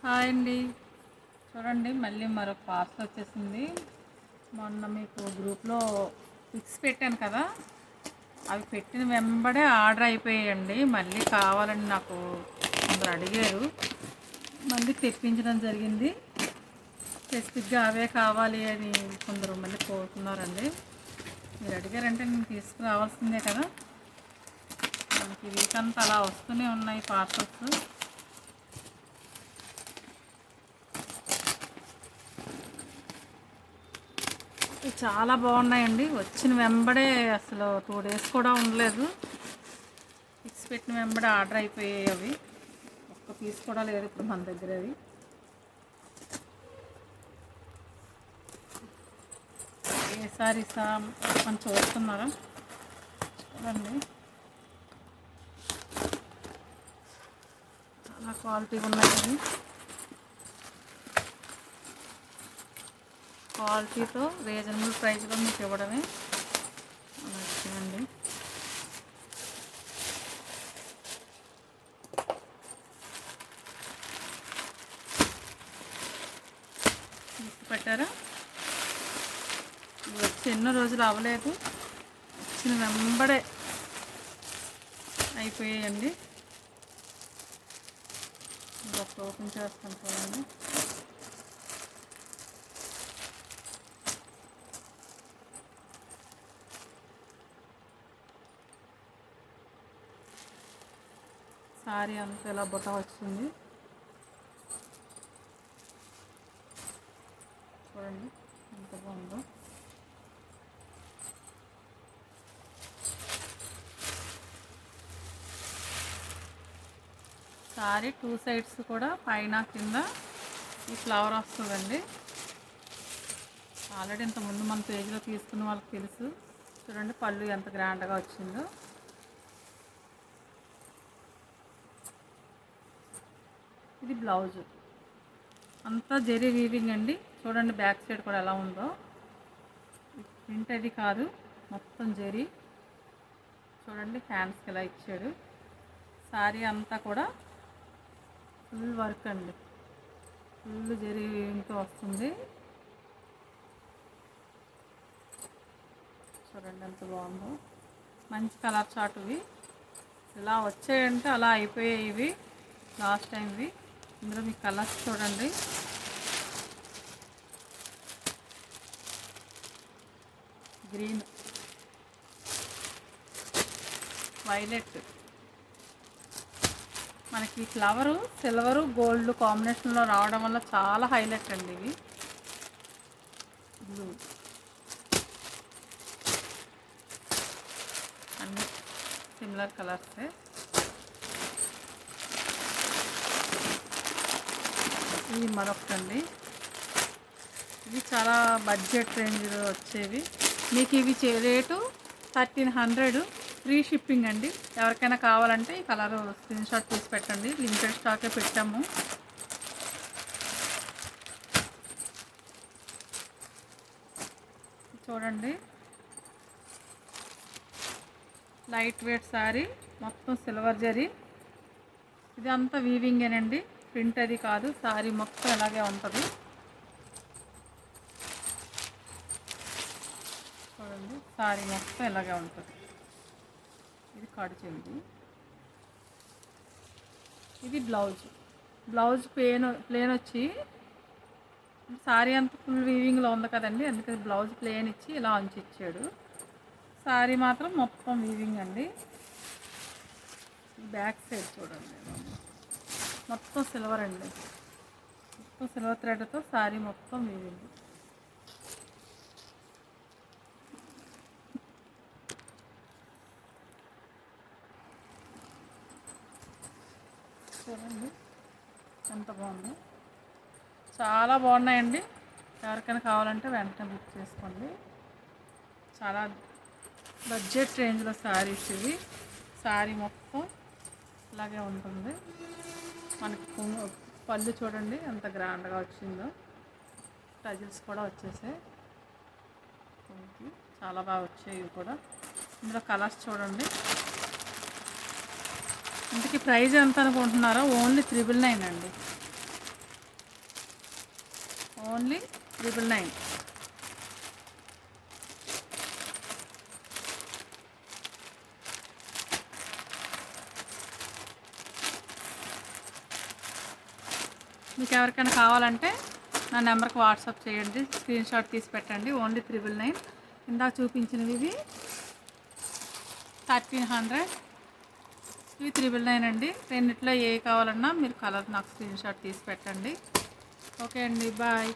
Hi అండి. చూడండి మళ్ళీ మరొక పార్సల్ వచ్చేసింది. మొన్న మీకు గ్రూప్లో పిక్స్ పెట్టాను కదా, అవి పెట్టిన వెంబడే ఆర్డర్ అయిపోయాయండి. మళ్ళీ కావాలని నాకు కొందరు అడిగారు, మళ్ళీ తెప్పించడం జరిగింది. స్పెసిఫిక్గా అవే కావాలి అని కొందరు మళ్ళీ కోరుకున్నారండి. మీరు అడిగారంటే నేను తీసుకురావాల్సిందే కదా. మనకి వీక్ అంతా అలా వస్తూనే ఉన్నాయి పార్సల్స్. చాలా బాగున్నాయండి. వచ్చిన వెంబడే అసలు 2 days కూడా ఉండలేదు. పిక్స్ పెట్టిన వెంబడే ఆర్డర్ అయిపోయాయి. అవి ఒక్క పీస్ కూడా లేదు ఇప్పుడు మన దగ్గర. అవి ఏ సారీస్ మనం చూస్తున్నారా? చూడండి, చాలా క్వాలిటీగా ఉన్నాయి. క్వాలిటీతో రీజనబుల్ ప్రైస్లో మీకు ఇవ్వడమే నచ్చిందండి. పెట్టారా? వచ్చి ఎన్నో రోజులు అవ్వలేదు, వచ్చిన వెంబడే అయిపోయాయండి. ఒక ఓపెన్ చేస్తాను చూడండి. సారీ అంతా ఇలా బుట్ట వచ్చింది చూడండి, ఎంత బాగుందో. సారీ 2 sides కూడా పైన కింద ఈ ఫ్లవర్ వస్తుందండి. ఆల్రెడీ ఇంతకుముందు మన పేజ్లో తీసుకున్న వాళ్ళకి తెలుసు. చూడండి పళ్ళు ఎంత గ్రాండ్గా వచ్చిందో. ఇది బ్లౌజ్, అంతా జరీ వీవింగ్ అండి. చూడండి బ్యాక్ సైడ్ కూడా ఎలా ఉందో. ప్రింట్ అది కాదు, మొత్తం జరీ. చూడండి హ్యాండ్స్కి ఎలా ఇచ్చాడు. సారీ అంతా కూడా ఫుల్ వర్క్ అండి, ఫుల్ జరీ వీవింగ్తో వస్తుంది. చూడండి ఎంత బాగుందో. మంచి కలర్ చార్ట్. ఇవి ఇలా వచ్చాయంటే అలా అయిపోయాయి. ఇవి లాస్ట్ టైంవి. ఇందులో మీ కలర్స్ చూడండి. గ్రీన్, వైలెట్, మనకి ఫ్లవరు సిల్వరు గోల్డ్ కాంబినేషన్లో రావడం వల్ల చాలా హైలైట్ అండి. ఇవి బ్లూ, అన్ని సిమిలర్ కలర్సే. ఇవి మరొకటండి. ఇవి చాలా బడ్జెట్ రేంజ్లో వచ్చేవి. మీకు ఇవి రేటు 1300, ఫ్రీ షిప్పింగ్ అండి. ఎవరికైనా కావాలంటే ఈ కలర్ స్క్రీన్ షాట్ తీసి పెట్టండి. లిమిటెడ్ స్టాకే పెట్టాము. చూడండి లైట్ వెయిట్ సారీ, మొత్తం సిల్వర్ జరీ. ఇది అంతా వీవింగేనండి, ప్రింట్ అది కాదు. సారీ మొత్తం ఇలాగే ఉంటుంది. చూడండి సారీ మొత్తం ఇలాగే ఉంటుంది. ఇది కడుచింది. ఇది బ్లౌజ్. బ్లౌజ్ ప్లేన్ వచ్చి, సారీ అంతా ఫుల్ వీవింగ్లో ఉంది కదండి, అందుకని బ్లౌజ్ ప్లేన్ ఇచ్చి ఇలా ఉంచి ఇచ్చాడు. సారీ మాత్రం మొత్తం వీవింగ్ అండి. బ్యాక్ సైడ్ చూడండి, మొత్తం సిల్వర్ అండి. మొత్తం సిల్వర్ థ్రెడ్తో సారీ మొత్తం వీవింగ్. చూడండి ఎంత బాగుంది. చాలా బాగున్నాయండి. ఎవరికైనా కావాలంటే వెంటనే బుక్ చేసుకోండి. చాలా బడ్జెట్ రేంజ్లో శారీస్ ఇవి. శారీ మొత్తం ఇలాగే ఉంటుంది. మనకి పళ్ళు చూడండి ఎంత గ్రాండ్గా వచ్చిందో. టజిల్స్ కూడా వచ్చేసాయి. చాలా బాగా వచ్చాయి ఇవి కూడా. ఇందులో కలర్స్ చూడండి. ఇంతకీ ప్రైస్ ఎంత అనుకుంటున్నారో? ఓన్లీ 999 అండి. ఓన్లీ 999. మీకు ఎవరికైనా కావాలంటే నా నెంబర్కి వాట్సాప్ చేయండి, స్క్రీన్ షాట్ తీసి పెట్టండి. ఓన్లీ 999. ఇందాక చూపించినవి ఇవి 1300, ఇవి 999 అండి. రెండిట్లో ఏ కావాలన్నా మీరు కలర్ నాకు స్క్రీన్ షాట్ తీసి పెట్టండి. ఓకే అండి, బాయ్.